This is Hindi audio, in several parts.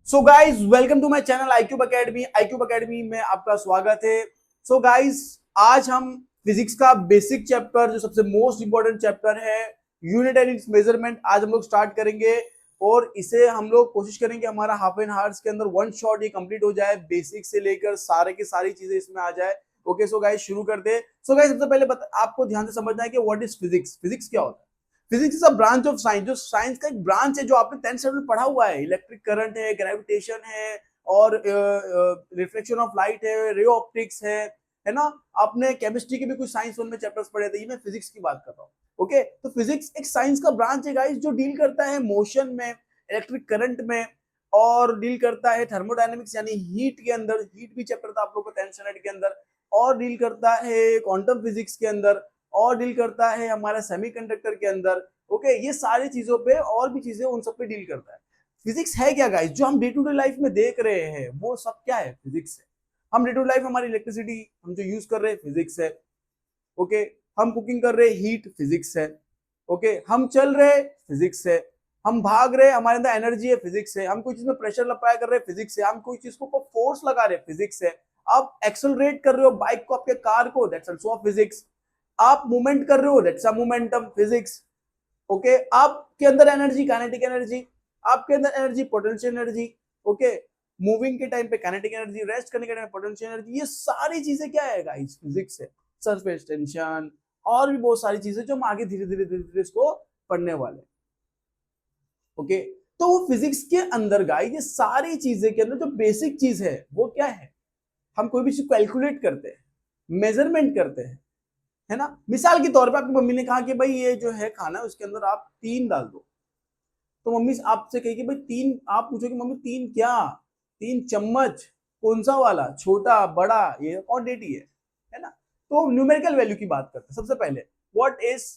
So guys welcome to my channel iCube academy में आपका स्वागत है। सो गाइज आज हम फिजिक्स का बेसिक चैप्टर जो सबसे मोस्ट इंपॉर्टेंट चैप्टर है यूनिट एंड इट्स मेजरमेंट आज हम लोग स्टार्ट करेंगे और इसे हम लोग कोशिश करेंगे हमारा हाफ एन आवर्स के अंदर वन शॉट ये कंप्लीट हो जाए, बेसिक से लेकर सारे की सारी चीजें इसमें आ जाए। ओके सो गाइज शुरू करते। सो गाइज सबसे पहले आपको ध्यान से समझना है कि व्हाट इज फिजिक्स। फिजिक्स क्या होता है? Physics is a branch of science, जो साइंस का एक ब्रांच है जो आपने 10th स्टैंडर्ड में पढ़ा हुआ है। इलेक्ट्रिक करंट है, ग्रेविटेशन है और रिफ्लेक्शन ऑफ लाइट है, रे ऑप्टिक्स है ना। आपने केमिस्ट्री के भी कुछ साइंस वन में चैप्टर्स पढ़े थे, ये मैं फिजिक्स की बात कर रहा हूँ। ओके तो फिजिक्स एक साइंस का ब्रांच है गाइस जो डील करता है मोशन में, इलेक्ट्रिक करंट में और डील करता है थर्मोडायनेमिक्स यानी हीट के अंदर। हीट भी चैप्टर था आप लोगों को 10th स्टैंडर्ड के अंदर। और डील करता है क्वांटम फिजिक्स के अंदर और डील करता है हमारा सेमीकंडक्टर के अंदर। ओके ये सारी चीजों पे और भी चीजें उन सब पे डील करता है। फिजिक्स है क्या गाइस? जो हम डे टू डे लाइफ में देख रहे हैं वो सब क्या है? फिजिक्स है। हम डे टू डे लाइफ हमारी इलेक्ट्रिसिटी हम जो यूज कर रहे हैं फिजिक्स है। ओके हम कुकिंग कर रहे हैं हीट फिजिक्स है। ओके हम चल रहे फिजिक्स है। हम भाग रहे हमारे अंदर एनर्जी है फिजिक्स है। हम कोई चीज में प्रेशर अप्लाई कर रहे हैं फिजिक्स है। हम कोई चीज को फोर्स लगा रहे हैं फिजिक्स है। आप एक्सेलरेट कर रहे हो बाइक को, आपके कार को, दैट्स आल्सो फिजिक्स। आप मूवमेंट कर रहे हो, that's a momentum physics. Okay आपके अंदर एनर्जी काइनेटिक एनर्जी, आपके अंदर energy potential energy. Okay moving के टाइम पे काइनेटिक एनर्जी, रेस्ट करने के टाइम पोटेंशियल एनर्जी। ये सारी चीजें क्या है गाइस? फिजिक्स है। सरफेस टेंशन और भी बहुत सारी चीजें जो हम आगे धीरे धीरे धीरे धीरे इसको पढ़ने वाले। ओके तो वो फिजिक्स के अंदर गाइस ये सारी चीजें के अंदर जो बेसिक चीज है वो क्या है? हम कोई भी चीज कैलकुलेट करते हैं, मेजरमेंट करते हैं, है ना। मिसाल के तौर पे आपकी मम्मी ने कहा कि भाई ये जो है खाना उसके अंदर आप 3 डाल दो, तो मम्मी आपसे कहेगी भाई 3, आप पूछोगे मम्मी 3 क्या? 3 चम्मच? कौन सा वाला, छोटा बड़ा? ये क्वांटिटी है ना। तो न्यूमेरिकल वैल्यू की बात करते हैं सबसे पहले। What is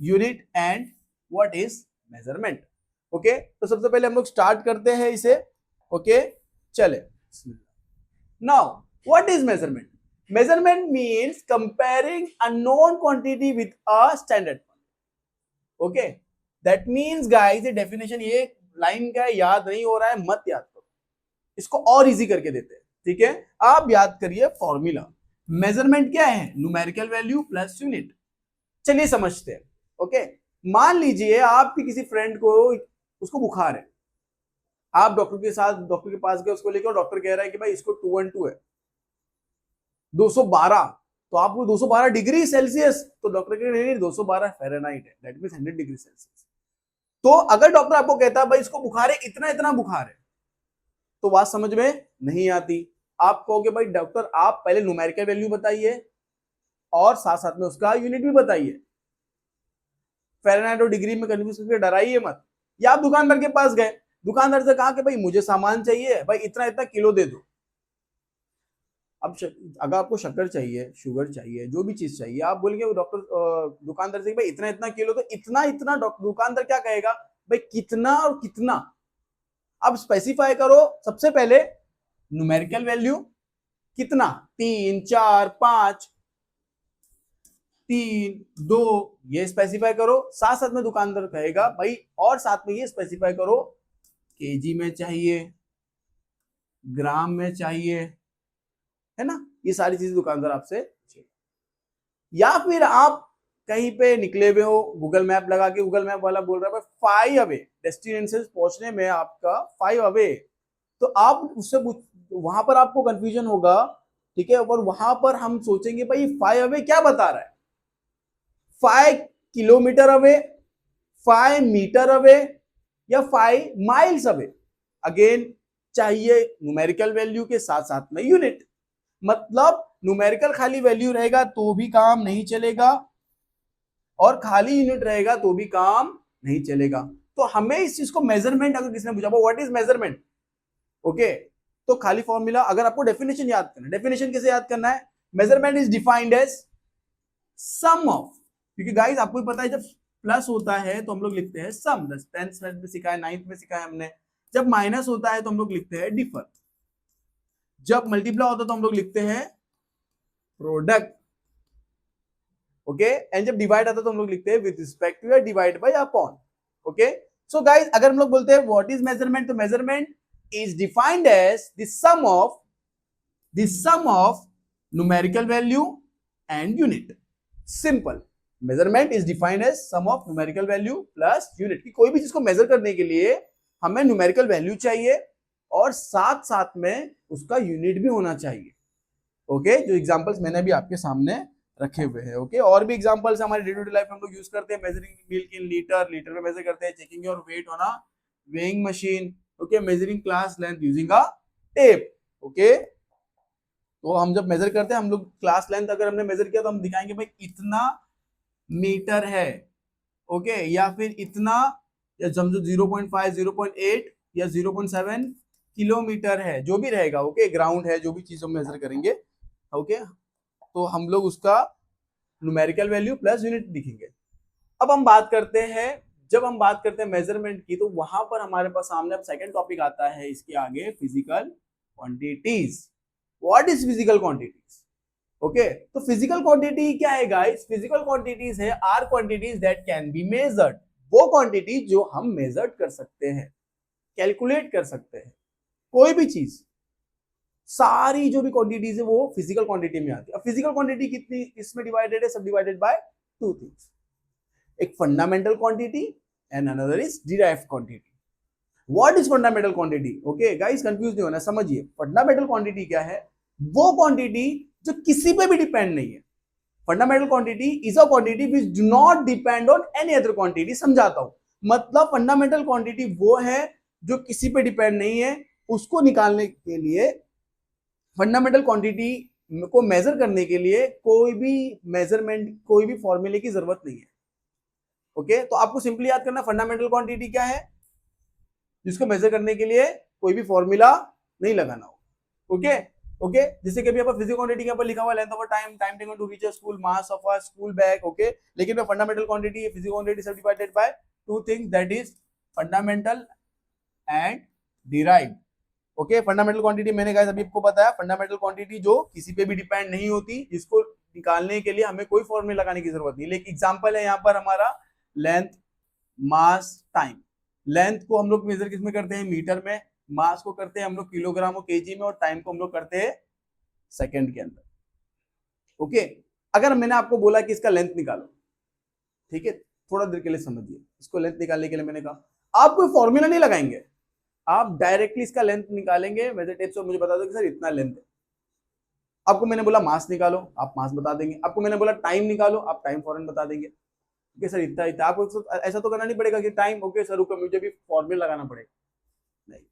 unit and what is measurement? Okay तो सबसे पहले हम लोग स्टार्ट करते हैं इसे। ओके चले now what is measurement? Measurement means comparing a known quantity with a standard quantity. Okay, that means guys ये definition ये लाइन का याद नहीं हो रहा है, मत याद करो, इसको और इजी करके देते हैं। ठीक है आप याद करिए फॉर्मूला। मेजरमेंट क्या है? Numerical value plus unit. चलिए समझते हैं। ओके मान लीजिए आपकी किसी फ्रेंड को उसको बुखार है, आप डॉक्टर के पास गए, उसको लेकर डॉक्टर कह रहा है कि भाई इसको 212 है, 212। तो आपको 212 डिग्री सेल्सियस, तो डॉक्टर के नहीं 212 फ़ारेनहाइट है, दैट मींस 100 डिग्री सेल्सियस। तो अगर डॉक्टर आपको कहता है भाई इसको बुखार है, इतना इतना बुखार है, तो बात समझ में नहीं आती। आप कहोगे भाई डॉक्टर आप पहले न्यूमेरिकल वैल्यू बताइए और साथ साथ में उसका यूनिट भी बताइए। फ़ारेनहाइट और डिग्री में कंफ्यूज करके डराइए मत। या आप दुकानदार के पास गए, दुकानदार से कहा कि भाई मुझे सामान चाहिए, भाई इतना इतना किलो दे दो। अब अगर आपको शक्कर चाहिए, शुगर चाहिए, जो भी चीज चाहिए, आप बोलेंगे डॉक्टर दुकानदार से भाई इतना इतना किलो, तो इतना इतना दुकानदार क्या कहेगा? भाई कितना और कितना? अब स्पेसिफाई करो सबसे पहले न्यूमेरिकल वैल्यू कितना, 3 4 5, 3 2, ये स्पेसिफाई करो। साथ साथ में दुकानदार कहेगा भाई और साथ में ये स्पेसिफाई करो केजी में चाहिए, ग्राम में चाहिए, है ना। ये सारी चीजें दुकानदार आपसे चाहिए। या फिर आप कहीं पे निकले हुए हो, गूगल मैप लगा के गूगल मैप वाला बोल रहा है 5 अवे, डेस्टिनेशन पहुंचने में आपका 5 अवे, तो आप उससे वहां पर आपको कंफ्यूजन होगा। ठीक है और वहां पर हम सोचेंगे भाई 5 अवे क्या बता रहा है? 5 किलोमीटर अवे, 5 मीटर अवे या 5 माइल्स अवे? अगेन चाहिए न्यूमेरिकल वैल्यू के साथ साथ में यूनिट। मतलब न्यूमेरिकल खाली वैल्यू रहेगा तो भी काम नहीं चलेगा और खाली यूनिट रहेगा तो भी काम नहीं चलेगा। तो हमें इस चीज को मेजरमेंट, अगर किसी ने पूछा व्हाट इज मेजरमेंट, ओके तो खाली फॉर्मूला, अगर आपको डेफिनेशन याद करना है, डेफिनेशन कैसे याद करना है? Measurement is defined as sum of, क्योंकि गाइस आपको पता है जब प्लस होता है तो हम लोग लिखते हैं सम, 10th में सिखाया, 9th में सिखाया हमने। जब माइनस होता है तो हम लोग लिखते हैं डिफर, जब मल्टीप्लाई होता है तो हम लोग लिखते हैं प्रोडक्ट। ओके एंड जब डिवाइड आता है तो हम लोग लिखते हैं विद रिस्पेक्ट टू या divide by upon. Okay so guys अगर हम लोग बोलते हैं व्हाट इज मेजरमेंट, तो measurement is defined as the sum of numerical value and unit. Simple, measurement is defined as sum of numerical value plus unit. कि कोई भी चीज को मेजर करने के लिए हमें न्यूमेरिकल वैल्यू चाहिए और साथ साथ में उसका यूनिट भी होना चाहिए। ओके, जो एग्जांपल्स मैंने अभी आपके सामने रखे हुए हैं। ओके, और भी एग्जांपल्स हमारे डे टू डे लाइफ में हम लोग यूज करते हैं। Measuring milk in litre, litre में मेजर करते हैं। Checking your weight on a weighing machine. Okay, measuring class length using a tape. Okay, तो हम जब मेजर करते हैं, हम लोग क्लास लेंथ अगर हमने मेजर किया तो हम दिखाएंगे भाई इतना मीटर है। ओके, या फिर इतना, या समझो 0.5, 0.8 या 0.7 किलोमीटर है, जो भी रहेगा। ओके, ग्राउंड है, जो भी चीज हम मेजर करेंगे। ओके, तो हम लोग उसका न्यूमेरिकल वैल्यू प्लस यूनिट लिखेंगे। अब हम बात करते हैं, जब हम बात करते हैं मेजरमेंट की, तो वहां पर हमारे पास सामने अब सेकंड टॉपिक आता है इसके आगे, physical quantities. What is physical quantities? Okay, तो फिजिकल क्वांटिटी क्या है गाइस? फिजिकल क्वांटिटीज है are quantities that can be measured. वो क्वांटिटी जो हम मेजर कर सकते हैं, कैलकुलेट कर सकते हैं। कोई भी चीज, सारी जो भी क्वांटिटीज है वो फिजिकल क्वांटिटी में आती है। अब फिजिकल क्वांटिटी कितनी इसमें डिवाइडेड है? सब डिवाइडेड बाय टू थिंग्स, एक fundamental quantity and another is derived quantity. What is fundamental quantity? Okay guys, confuse नहीं होना, समझिए। फंडामेंटल क्वांटिटी क्या है? वो क्वांटिटी जो किसी पे भी डिपेंड नहीं है। Fundamental quantity is a quantity which do not depend on any other quantity. समझाता हूं, मतलब फंडामेंटल क्वांटिटी वो है जो किसी पे डिपेंड नहीं है। उसको निकालने के लिए, फंडामेंटल क्वांटिटी को मेजर करने के लिए कोई भी मेजरमेंट, कोई भी फॉर्मूले की जरूरत नहीं है। ओके, तो आपको सिंपली याद करना फंडामेंटल क्वांटिटी क्या है, जिसको मेजर करने के लिए कोई भी फॉर्मूला नहीं लगाना हो। ओके ओके, जैसे कि अभी फिजिकल क्वांटिटी के ऊपर लिखा हुआ length of time, time taken to reach a school, mass of a school bag. Okay, लेकिन मैं फंडामेंटल क्वांटिटी, फिजिकल क्वांटिटी सब divided by two things, that is fundamental and derived. Okay, fundamental quantity मैंने गाइस अभी आपको बताया, फंडामेंटल क्वांटिटी जो किसी पे भी डिपेंड नहीं होती, जिसको निकालने के लिए हमें कोई फॉर्मूला लगाने की जरूरत नहीं। लेकिन एग्जांपल है यहाँ पर हमारा लेंथ, मास, टाइम। लेंथ को हम लोग मेजर किस में करते हैं? मीटर में। मास को करते हैं हम लोग किलोग्राम और केजी में, और टाइम को हम लोग करते हैं सेकंड के अंदर। ओके, अगर मैंने आपको बोला कि इसका लेंथ निकालो, ठीक है, थोड़ा देर के लिए समझिए। इसको लेंथ निकालने के लिए मैंने कहा आप कोई फॉर्मूला नहीं लगाएंगे, आप डायरेक्टली इसका लेंथ निकालेंगे मेजर टेप से। मुझे बता दो कि सर इतना लेंथ है। आपको मैंने बोला मास निकालो, आप मास बता देंगे। आपको मैंने बोला टाइम निकालो, आप टाइम फौरन बता देंगे। ओके सर इतना इतना, आपको ऐसा तो करना नहीं पड़ेगा कि टाइम, ओके सर रुको मुझे भी फॉर्मूला लगाना पड़ेगा, नहीं।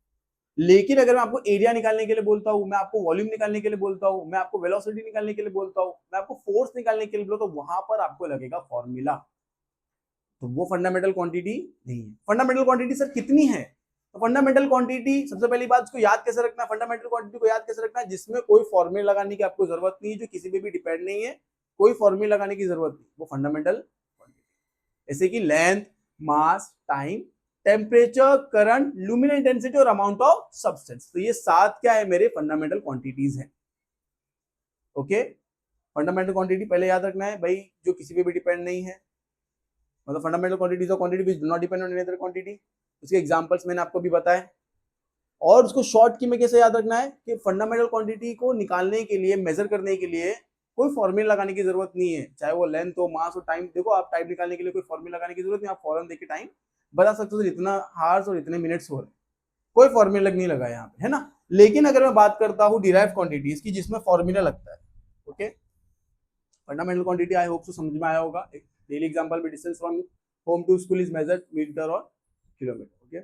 लेकिन अगर मैं आपको एरिया निकालने के लिए बोलता हूं, मैं आपको वॉल्यूम निकालने के लिए बोलता हूं, मैं आपको वेलोसिटी निकालने के लिए बोलता हूं, मैं आपको फोर्स निकालने के लिए बोलता हूं, तो वहां पर आपको लगेगा फॉर्मूला। तो वो फंडामेंटल क्वांटिटी नहीं है। फंडामेंटल क्वांटिटी सर कितनी है? तो फंडामेंटल क्वांटिटी, सबसे पहली बात उसको याद कैसे रखना है? फंडामेंटल क्वांटिटी को याद कैसे रखना है? जिसमें कोई फॉर्मूला लगाने की आपको जरूरत नहीं है, जो किसी पे भी डिपेंड नहीं है, कोई फॉर्मूला लगाने की जरूरत नहीं, वो फंडामेंटल क्वांटिटी। जैसे कि length, mass, time, temperature, current, luminous intensity और अमाउंट ऑफ सब्सटेंस। तो ये 7 क्या है? मेरे फंडामेंटल क्वांटिटीज हैं। ओके, फंडामेंटल क्वांटिटी पहले याद रखना है भाई, जो किसी पे भी डिपेंड नहीं है, मतलब fundamental quantities of quantity which do not depend on any other quantity. उसके एग्जांपल्स मैंने आपको भी बताए। और उसको शॉर्ट की में कैसे याद रखना है कि फंडामेंटल क्वांटिटी को निकालने के लिए, मेजर करने के लिए कोई फॉर्मूला लगाने की जरूरत नहीं है, चाहे वो लेंथ हो, मास हो, टाइम। देखो आप टाइम निकालने के लिए कोई फॉर्मूला लगाने की जरूरत नहीं, आप फौरन देख के टाइम बता सकते हो, इतना हार्स और इतने मिनट्स हो रहे, कोई फॉर्मूला नहीं लगा यहाँ पे, है ना। लेकिन अगर मैं बात करता हूँ डिराइव क्वांटिटीज की, जिसमें फॉर्मूला लगता है, okay, fundamental quantity I hope so समझ में आया होगा। एक डेली एग्जांपल में distance from home to school is measured metre और किलोमीटर। ओके,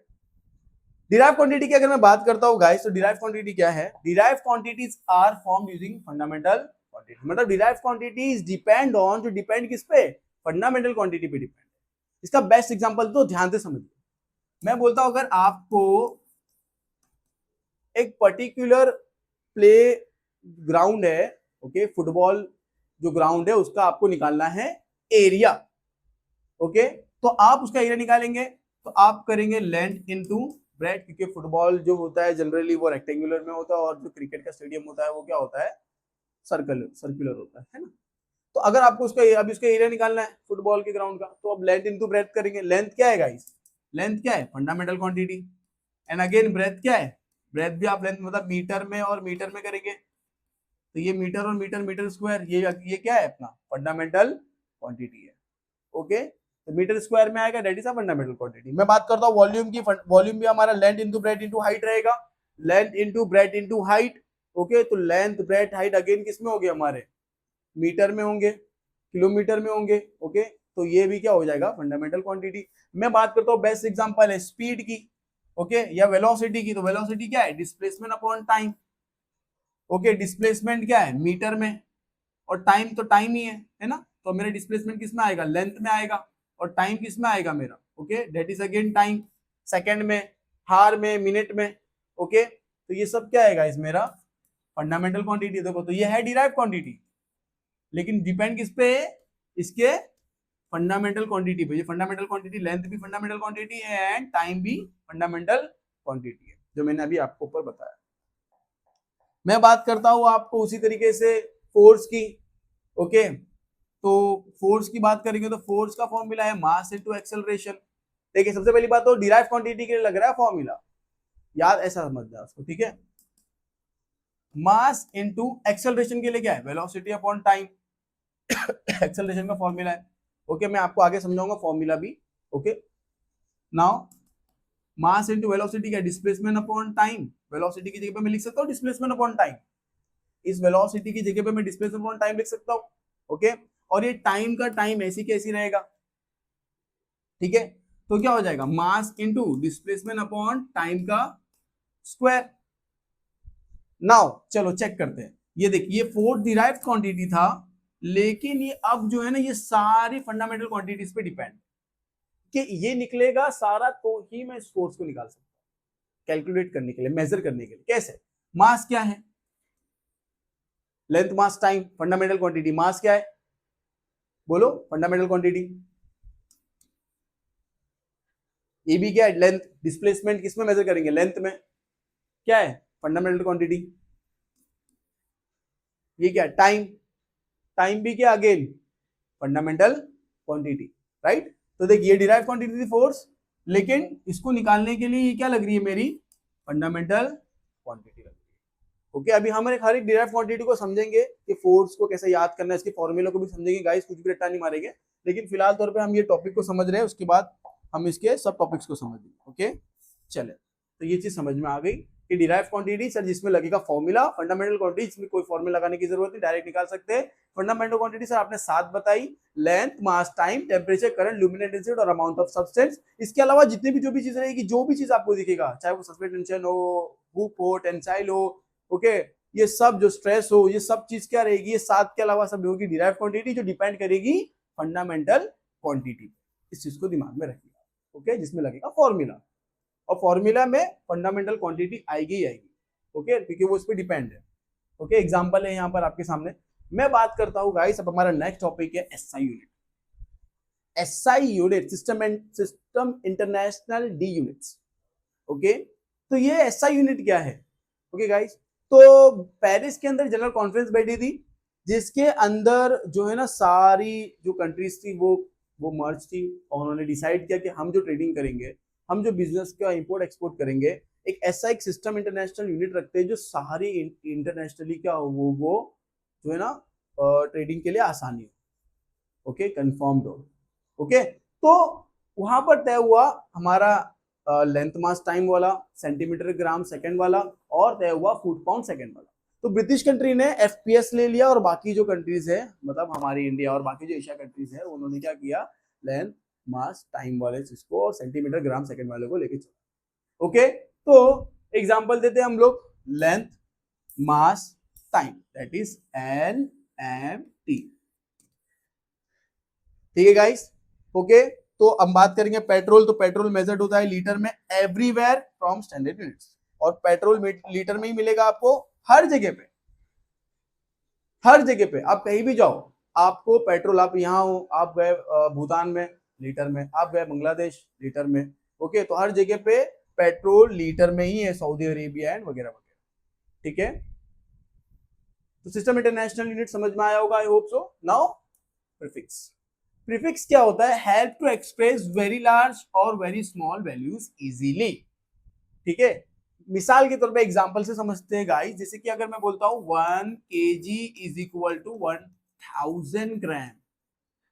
डिराइव क्वांटिटी की अगर मैं बात करता हूं गाइस, तो डिराइव क्वांटिटी क्या है? Derive quantities are formed using fundamental quantity. मतलब डिराइव क्वांटिटीज डिपेंड ऑन, जो डिपेंड किस पे? फंडामेंटल क्वांटिटी पे डिपेंड। इसका बेस्ट एग्जांपल तो ध्यान से समझिए। मैं बोलता हूं अगर आपको एक पर्टिकुलर प्ले ग्राउंड है, ओके, फुटबॉल जो ग्राउंड है उसका आपको निकालना है एरिया। ओके, तो आप उसका एरिया निकालेंगे तो आप करेंगे लेंथ इनटू ब्रेड, क्योंकि फुटबॉल जो होता है जनरली वो रेक्टेंगुलर में होता है, और जो क्रिकेट का स्टेडियम होता है वो क्या होता है? सर्कुलर होता है ना। तो अगर आपको उसका, अभी उसका एरिया निकालना है फुटबॉल के ग्राउंड का, तो अब लेंथ इनटू ब्रेड करेंगे। लेंथ क्या है गाइस? लेंथ क्या है, fundamental quantity. And again breadth क्या है, ब्रेथ भी आप लेंथ मतलब मीटर में और मीटर में करेंगे, तो ये मीटर और मीटर, मीटर स्क्वायर, ये क्या है अपना फंडामेंटल क्वांटिटी है। ओके, तो मीटर स्क्वायर में आएगा, that is a fundamental quantity. मैं बात करता हूँ वॉल्यूम की, वॉल्यूम भी हमारा length into breadth into height रहेगा, length into breadth into height. Okay, तो लेंथ ब्रेथ हाइट अगेन किसमें होंगे हमारे, मीटर में होंगे, किलोमीटर में होंगे। ओके, तो ये भी क्या हो जाएगा, फंडामेंटल क्वांटिटी। मैं बात करता हूँ बेस्ट एग्जांपल है स्पीड की, ओके, या वेलोसिटी की। तो वेलोसिटी क्या है, displacement upon time. Okay, displacement क्या है, मीटर में, और टाइम तो टाइम ही है ना। तो मेरा डिस्प्लेसमेंट किस में आएगा, लेंथ में आएगा, और टाइम किस में आएगा मेरा, okay, that is again time, second में, हार में, मिनट में। ओके, तो ये सब क्या आएगा इस मेरा फंडामेंटल क्वांटिटी। देखो, तो ये है डिराइव क्वांटिटी, लेकिन डिपेंड किस पे है, इसके फंडामेंटल क्वांटिटी पे। ये फंडामेंटल क्वांटिटी, लेंथ भी फंडामेंटल क्वांटिटी है एंड टाइम भी फंडामेंटल क्वांटिटी है, जो मैंने अभी आपको ऊपर बताया। मैं बात करता हूं आपको उसी तरीके से फोर्स की। ओके, तो फोर्स की बात करेंगे तो फोर्स का फॉर्मूला है मास इनटू एक्सेलरेशन। देखिए, सबसे पहली बात तो डिराइव क्वांटिटी के लिए लग रहा है फॉर्मूला, याद ऐसा समझना उसको, ठीक है। मास इनटू एक्सेलरेशन के लिए क्या है, वेलोसिटी अपॉन टाइम एक्सेलरेशन का फॉर्मूला है। ओके, मैं आपको आगे समझाऊंगा फॉर्मूला भी। Okay, now mass into velocity क्या, डिस्प्लेसमेंट अपॉन टाइम। वेलोसिटी की जगह पे मैं लिख सकता हूँ डिस्प्लेसमेंट अपॉन टाइम, इस वेलोसिटी की जगह पे मैं डिस्प्लेसमेंट अपॉन टाइम लिख सकता हूँ। ओके, और ये टाइम का टाइम ऐसी कैसी रहेगा, ठीक है। तो क्या हो जाएगा, mass into displacement upon time का स्क्वायर। नाउ चलो चेक करते हैं। ये देखिए, ये फोर्थ डिराइव्ड क्वांटिटी था, लेकिन ये अब जो है ना, ये सारी फंडामेंटल क्वांटिटीज पे डिपेंड, कि ये निकलेगा सारा तो ही मैं इस फोर्स को निकाल सकता हूं, कैलकुलेट करने के लिए, मेजर करने के लिए। कैसे, मास क्या है, length mass time, fundamental quantity. Mass क्या है, बोलो, फंडामेंटल क्वांटिटी। ये भी क्या है, लेंथ। डिस्प्लेसमेंट किसमें मेजर करेंगे, लेंथ में, क्या है, फंडामेंटल क्वांटिटी। ये क्या है, टाइम, टाइम भी क्या, अगेन फंडामेंटल क्वांटिटी, राइट। तो देखिए, ये डिराइव क्वांटिटी थी फोर्स, लेकिन इसको निकालने के लिए ये क्या लग रही है मेरी, फंडामेंटल क्वांटिटी लग रही है। ओके, अभी हम हर एक डिराइव क्वांटिटी को समझेंगे कि फोर्स को कैसे याद करना है, इसके फॉर्मूले को भी समझेंगे गाइस, कुछ भी रट्टा नहीं मारेंगे। लेकिन फिलहाल तौर पे हम ये टॉपिक को समझ रहे हैं, उसके बाद हम इसके सब टॉपिक्स को समझेंगे। ओके, चले, तो ये चीज समझ में आ गई कि डिराइव क्वांटिटी सर जिसमें लगेगा फॉर्मूला, फंडामेंटल क्वांटिटी जिसमें कोई फॉर्मूला लगाने की जरूरत नहीं, डायरेक्ट निकाल सकते हैं। फंडामेंटल क्वांटिटी सर आपने 7 बताई, length, mass, time, temperature, current, ल्यूमिनेट intensity और अमाउंट ऑफ सब्सटेंस। इसके अलावा जितनी भी जो भी चीज रहेगी, जो भी चीज आपको दिखेगा, चाहे वो सस्पेंड टेंशन हो, हुक हो, टेंसाइल हो, ओके, ये सब जो स्ट्रेस हो, ये सब चीज क्या रहेगी, ये 7 के अलावा सब होगी डिराइव क्वांटिटी, जो डिपेंड करेगी फंडामेंटल क्वांटिटी। इस चीज को दिमाग में रखिएगा, ओके, जिसमें लगेगा फॉर्मूला, और फॉर्मूला में फंडामेंटल क्वांटिटी आएगी ही आएगी। ओके, क्योंकि वो उस पर डिपेंड है। ओके, एग्जांपल है यहाँ पर आपके सामने। मैं बात करता हूँ गाइस, अब हमारा नेक्स्ट टॉपिक है SI unit. SI unit, system international D units. Okay, तो ये एसआई यूनिट क्या है, ओके गाइस। तो पेरिस के अंदर जनरल कॉन्फ्रेंस बैठी थी, जिसके अंदर जो है ना सारी जो कंट्रीज थी वो मर्ज थी, और उन्होंने डिसाइड किया कि हम जो ट्रेडिंग करेंगे, हम जो बिजनेस का इंपोर्ट एक्सपोर्ट करेंगे, एक ऐसा एक सिस्टम इंटरनेशनल यूनिट रखते हैं जो सारी इंटरनेशनली क्या हो, वो जो है ना ट्रेडिंग के लिए आसानी हो, ओके, कंफर्म्ड हो। ओके, तो वहां पर तय हुआ हमारा लेंथ मास टाइम वाला, सेंटीमीटर ग्राम सेकंड वाला, और तय हुआ फुट पाउंड सेकंड वाला। तो ब्रिटिश कंट्री ने एफपीएस ले लिया, और बाकी जो कंट्रीज है, मतलब हमारी इंडिया और बाकी जो एशिया कंट्रीज है, उन्होंने क्या किया, लेंथ मास टाइम वाले इसको और सेंटीमीटर ग्राम सेकंड वाले को लेके चला। ओके, तो एग्जांपल देते हैं हम लोग, length mass time, that is LMT, ठीक है गाइस। ओके, तो अब बात करेंगे पेट्रोल। तो पेट्रोल मेजर्ड होता है लीटर में एवरीवेयर फ्रॉम स्टैंडर्ड यूनिट्स, और पेट्रोल लीटर में ही मिलेगा आपको हर जगह पे, हर जगह पे आप कहीं भी जाओ आपको पेट्रोल, आप यहाँ हो, आप गए भूटान में, लीटर में, आप गए बांग्लादेश, लीटर में। ओके, तो हर जगह पे पेट्रोल लीटर में ही है, सऊदी अरेबिया एंड वगैरह वगैरह, ठीक है। तो सिस्टम इंटरनेशनल यूनिट समझ में आया होगा, I hope so. Now prefix, prefix क्या होता है? Help to express very large और वेरी स्मॉल वैल्यूज इजीली। ठीक है, मिसाल के तौर पे एग्जांपल से समझते हैं गाइस। जैसे कि अगर मैं बोलता हूं 1 kg इज इक्वल टू 1000 ग्राम,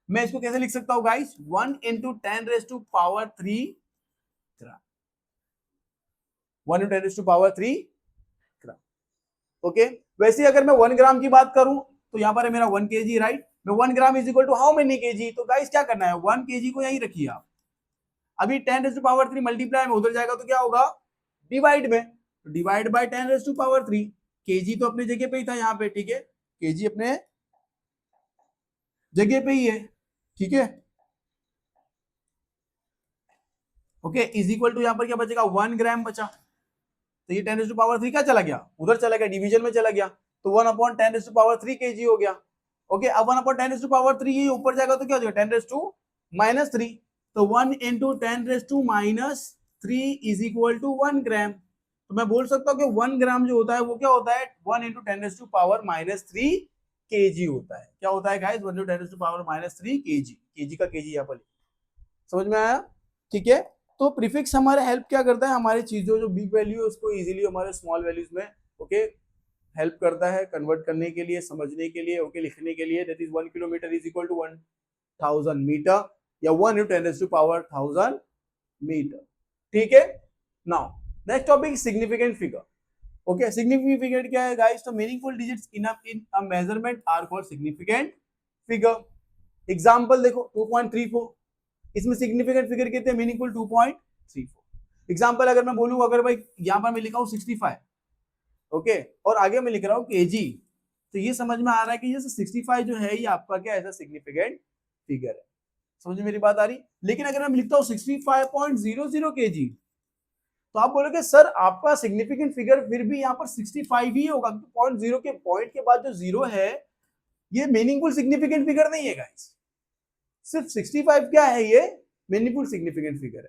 मैं इसको कैसे लिख सकता हूं गाइस? 1 इंटू 10⁻³ ग्राम, 1 इंटू 10⁻³ ग्राम। ओके, वैसे अगर मैं 1 ग्राम की बात करूं तो यहां पर है मेरा 1 kg, राइट? मैं 1 gram is equal to how many kg? तो गाइस क्या करना है, 1 kg को यहीं रखिए आप। अभी 10⁻³ मल्टीप्लाई में उधर जाएगा तो क्या होगा? डिवाइड में, डिवाइड बाय 10⁻³। केजी तो अपनी जगह पे ही था यहाँ पे, ठीक है, केजी अपने जगह पे ही है, ठीक है। ओके, इज इक्वल टू यहाँ पर क्या बचेगा? 1 ग्राम बचा। तो ये 10⁻³ क्या चला गया? उधर चला गया, डिवीजन में चला गया, तो 1/10⁻³ kg हो गया। ओके, अब 1/10⁻³ ये ऊपर जाएगा तो क्या हो जाएगा? 10⁻³ तो 1 इंटू 10⁻³ इज इक्वल टू 1 ग्राम। तो मैं बोल सकता हूँ कि 1 ग्राम जो होता है वो क्या होता है? 1 इंटू 10⁻³ kg होता है। क्या होता है गाइस? 1 इंटू 10⁻³ kg, kg का kg यहाँ पर, समझ में आया? ठीक है, तो प्रीफिक्स हमारे हेल्प क्या करता है? हमारी चीजों जो बिग वैल्यू है उसको इजीली हमारे स्मॉल वैल्यूज में ओके हेल्प करता है कन्वर्ट करने के लिए, समझने के लिए, ओके लिखने के लिए। That is 1 kilometre is equal to 1000 metre या 1 इंटू 10⁻1000 मीटर। ठीक है, now next topic significant figure. Okay, significant figure क्या है गाइस? तो meaningful digits in a measurement are called significant figure. Example देखो 2.34, इसमें सिग्निफिकेंट फिगर कितने हैं? मीनिंगफुल 2.34। एग्जांपल अगर मैं बोलूं, अगर भाई यहां पर मैं लिखा हूं 65, ओके, और आगे मैं लिख रहा हूं केजी, तो ये समझ में आ रहा है कि ये 65 जो है ये आपका क्या ऐसा सिग्निफिकेंट फिगर है। समझ में मेरी बात आ रही? लेकिन अगर मैं लिखता हूं 65.00 केजी, तो आप बोलोगे सर आपका सिग्निफिकेंट फिगर फिर भी यहाँ पर 65 ही होगा, पॉइंट जीरो के पॉइंट के बाद जो जीरो है ये मीनिंगफुल सिग्निफिकेंट फिगर नहीं है गाइस। सिर्फ 65 क्या है? ये मीनिंगफुल सिग्निफिकेंट फिगर है,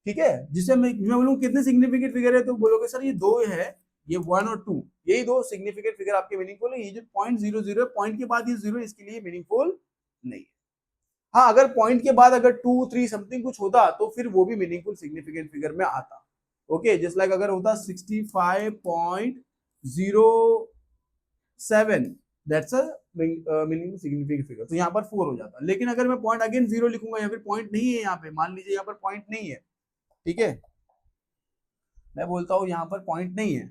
ठीक है। जिसे मैं बोलूं कितने सिग्निफिकेंट फिगर है, तो बोलोगे सर ये दो है, ये 1 और 2, यही दो सिग्निफिकेंट फिगर आपके मीनिंगफुल है। ये जो 0.00 पॉइंट के बाद ये जीरो, इसके लिए मीनिंगफुल नहीं है। हाँ, अगर पॉइंट के बाद अगर 2 3 समथिंग कुछ होता तो फिर वो भी मीनिंगफुल सिग्निफिकेंट फिगर में आता। ओके, जस्ट लाइक अगर होता 65.07, that's a meaningful significant figure, तो यहाँ पर 4 हो जाता। लेकिन अगर मैं पॉइंट अगेन जीरो लिखूंगा या फिर पॉइंट नहीं है यहाँ पे, मान लीजिए यहाँ पर पॉइंट नहीं है, ठीक है, मैं बोलता हूँ यहाँ पर पॉइंट नहीं है,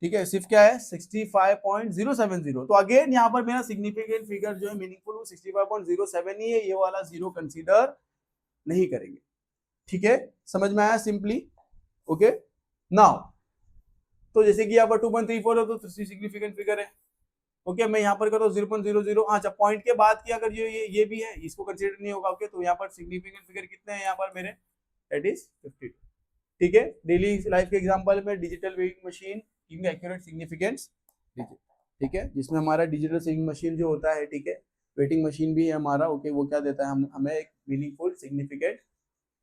ठीक है, सिर्फ क्या है 65.070, तो अगेन यहाँ पर मेरा सिग्निफिकेंट फिगर जो है मीनिंगफुल वो 65.07 ही है, ये वाला जीरो कंसीडर नहीं करेंगे। ठीक है, समझ में आया सिंपली? ओके, नाउ तो जैसे कि यहाँ पर 2.34 है तो सिग्निफिकेंट फिगर है। ओके, मैं यहाँ पर करता हूँ 0.00, अच्छा पॉइंट के बाद की अगर ये भी है, इसको कंसीडर नहीं होगा। ओके, तो यहाँ पर सिग्निफिकेंट फिगर कितने हैं यहाँ पर मेरे? That is 52। ठीक है, डेली लाइफ के एग्जांपल में digital weighing machine giving accurate significance digit, ठीक है, जिसमें हमारा डिजिटल वेइंग मशीन जो होता है, ठीक है, वेटिंग मशीन भी है हमारा। ओके, वो क्या देता है? हमें एक मीनिंगफुल सिग्निफिकेंट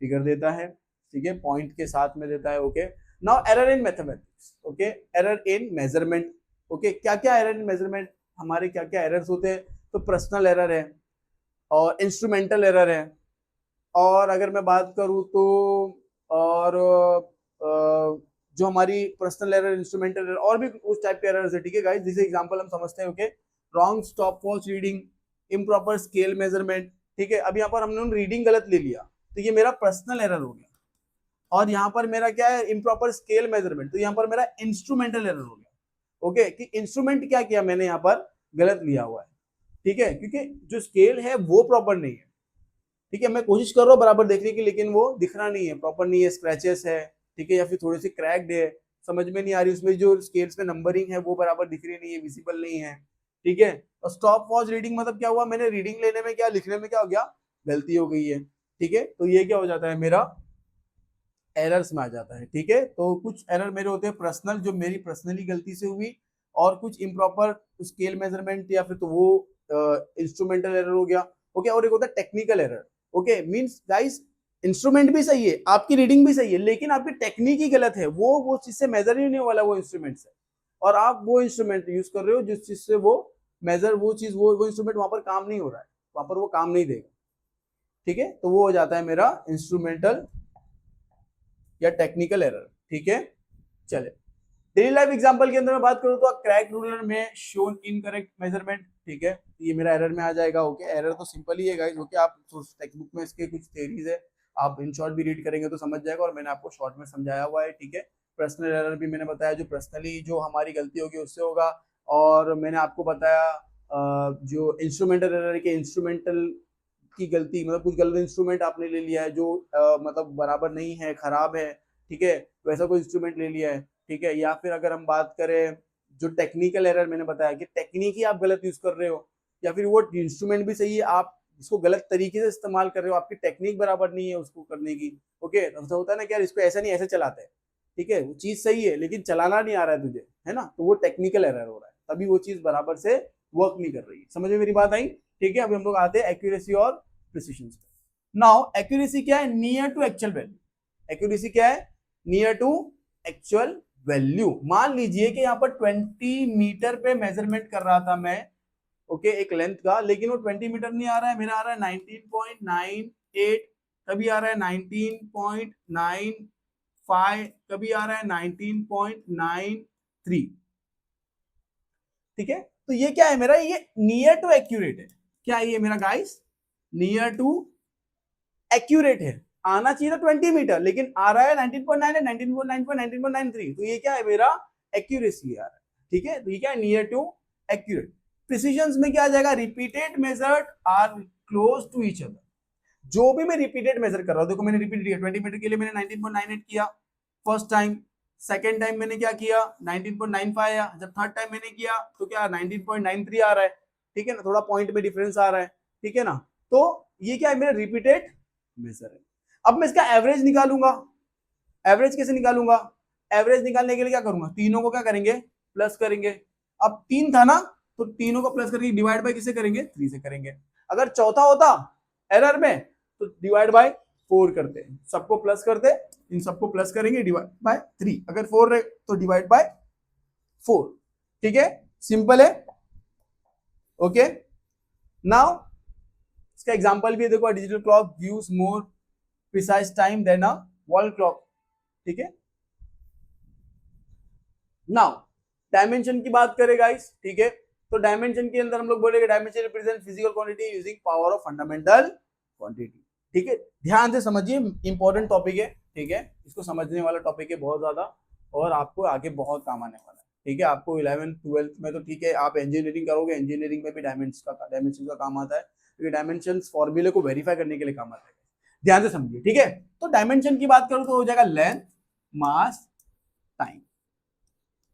फिगर देता है, ठीक है, पॉइंट के साथ में देता है। Okay, now error in mathematics, okay, error in measurement. Okay, क्या क्या एरर इन मेजरमेंट हमारे क्या क्या एरर्स होते हैं? तो पर्सनल एरर है और इंस्ट्रूमेंटल एरर है, और अगर मैं बात करूं तो और जो हमारी पर्सनल एरर, इंस्ट्रूमेंटल एरर, और भी उस टाइप के एरर्स है, ठीक है गाइस। जैसे एग्जांपल हम समझते हैं, okay, wrong stop watch reading, improper scale measurement, ठीक है। अब यहाँ पर हमने रीडिंग गलत ले लिया तो ये मेरा पर्सनल एरर हो गया, और यहाँ पर मेरा क्या है? इम्प्रॉपर स्केल मेजरमेंट, तो यहाँ पर मेरा इंस्ट्रूमेंटल एरर हो गया। ओके, कि इंस्ट्रूमेंट क्या किया मैंने यहाँ पर? गलत लिया हुआ है, ठीक है, क्योंकि जो स्केल है वो प्रॉपर नहीं है, ठीक है। मैं कोशिश कर रहा हूँ बराबर देखने की, लेकिन वो दिख रहा नहीं है, प्रॉपर नहीं है, स्क्रैचेस है, ठीक है, या फिर थोड़ी सी क्रैक्ड है, समझ में नहीं आ रही, उसमें जो स्केल्स में नंबरिंग है वो बराबर दिख रही नहीं है, विजिबल नहीं है, ठीक है। और स्टॉप वॉच रीडिंग मतलब क्या हुआ? मैंने रीडिंग लेने में क्या, लिखने में क्या हो गया? गलती हो गई है, ठीक है। तो ये क्या हो जाता है? मेरा एरर्स में आ जाता है, ठीक है। तो कुछ एरर मेरे होते हैं पर्सनल, जो मेरी पर्सनली गलती से हुई, और कुछ इम्प्रॉपर स्केल मेजरमेंट या फिर तो वो इंस्ट्रूमेंटल एरर हो गया। ओके, और एक होता है technical error. Okay, means guys instrument भी सही है, आपकी रीडिंग भी सही है, लेकिन आपकी टेक्निक ही गलत है, वो चीज से मेजर ही नहीं वाला वो इंस्ट्रूमेंट से, और आप वो इंस्ट्रूमेंट यूज कर रहे हो जिस चीज से वो मेजर, वो चीज वो इंस्ट्रूमेंट वहां पर काम नहीं हो रहा है, वहां पर वो काम नहीं देगा। ठीक है, तो वो हो जाता है मेरा इंस्ट्रूमेंटल या टेक्निकल एरर। ठीक है, चले डेली लाइफ एग्जांपल के अंदर मैं बात करूं तो क्रैक रूलर में शोन इनकरेक्ट मेजरमेंट। ठीक है, ये मेरा एरर में आ जाएगा। ओके, एरर तो सिंपल ही है गाइस। ओके, आप टेक्स्ट बुक में इसके कुछ थ्योरीज है, आप इन शॉर्ट भी रीड करेंगे तो समझ जाएगा, और मैंने आपको शॉर्ट में समझाया हुआ है। ठीक है, पर्सनल एरर भी मैंने बताया, जो पर्सनली जो हमारी गलती होगी उससे होगा। और मैंने आपको बताया जो इंस्ट्रूमेंटल एरर है कि इंस्ट्रूमेंटल की गलती, मतलब कुछ गलत इंस्ट्रूमेंट आपने ले लिया है जो मतलब बराबर नहीं है, खराब है। ठीक है, वैसा कोई इंस्ट्रूमेंट ले लिया है। ठीक है, या फिर अगर हम बात करें जो टेक्निकल एरर, मैंने बताया कि टेक्निक ही आप गलत यूज कर रहे हो, या फिर वो इंस्ट्रूमेंट भी सही है, आप इसको गलत तरीके से इस्तेमाल कर रहे हो, आपकी टेक्निक बराबर नहीं है उसको करने की। ओके, ऐसा होता है ना कि यार इसको ऐसा नहीं ऐसे चलाते हैं। ठीक है, वो चीज सही है लेकिन चलाना नहीं आ रहा है तुझे, है ना, तो वो टेक्निकल एरर हो रहा है, तभी वो चीज बराबर से वर्क नहीं कर रही है। समझ में मेरी बात आई? ठीक है, अभी हम लोग आते हैं एक्यूरेसी और प्रिसिशन पे। नाउ एक्यूरेसी क्या है? Near to actual value. Accuracy क्या है? Near to actual value. मान लीजिए कि यहाँ पर 20 मीटर पे मेजरमेंट कर रहा था मैं, ओके, एक लेंथ का, लेकिन वो 20 मीटर नहीं आ रहा है, मेरा आ रहा है 19.98, कभी आ रहा है 19.95, कभी आ रहा है 19.93। ठीक है, तो ये क्या है मेरा? ये नियर टू एक्यूरेट है। क्या है ये मेरा गाइस? नियर टू एक्यूरेट है। आना चाहिए था 20 मीटर, लेकिन आ रहा है 19.9 है, 19.9, 19.93, तो ये क्या है मेरा? एक्यूरेसी आ रहा है। ठीक है, तो ये क्या है? Near to accurate. प्रिसीजन में क्या आ जाएगा? Repeated measured are close to each other. जो भी मैं रिपीटेड मेजर कर रहा हूं, देखो मैंने रिपीट किया, 20 मीटर के लिए मैंने 19.98 किया फर्स्ट टाइम, सेकेंड टाइम मैंने क्या किया? 19.95 आया, जब थर्ड टाइम मैंने किया तो क्या 19.93 आ रहा है। ठीक है ना, थोड़ा पॉइंट में डिफरेंस आ रहा है। ठीक है ना, तो ये क्या है? मेरा रिपीटेड मेजर है। अब मैं इसका एवरेज निकालूंगा। एवरेज कैसे निकालूंगा? एवरेज निकालने के लिए क्या करूंगा? तीनों को क्या करेंगे? प्लस करेंगे। अब 3 था ना, तो तीनों को प्लस करके डिवाइड बाय किसे करेंगे? 3 से करेंगे। अगर चौथा होता एरर में तो डिवाइड बाय 4 करते, सबको प्लस करते, इन सबको प्लस करेंगे, डिवाइड बाय 3। अगर 4 रहे तो डिवाइड बाय 4। ठीक है, सिंपल है। ओके, नाउ इसका एग्जांपल भी देखो, digital clock gives more precise time than a wall clock. ठीक है, नाउ डायमेंशन की बात करें गाइस। ठीक है, तो डायमेंशन के अंदर हम लोग बोलेंगे dimension represent physical quantity using power of fundamental quantity. ठीक है, ध्यान से समझिए, इंपॉर्टेंट टॉपिक है। ठीक है, इसको समझने वाला टॉपिक है बहुत ज्यादा, और आपको आगे बहुत काम आने वाला है। ठीक है, आपको 11th 12th में तो ठीक है, आप इंजीनियरिंग करोगे, इंजीनियरिंग में भी डायमेंशन का काम आता है, क्योंकि डायमेंशन फॉर्मूले को वेरीफाई करने के लिए काम आता है। ध्यान से समझिए। ठीक है, तो डायमेंशन की बात करूं तो हो जाएगा लेंथ, मास, टाइम।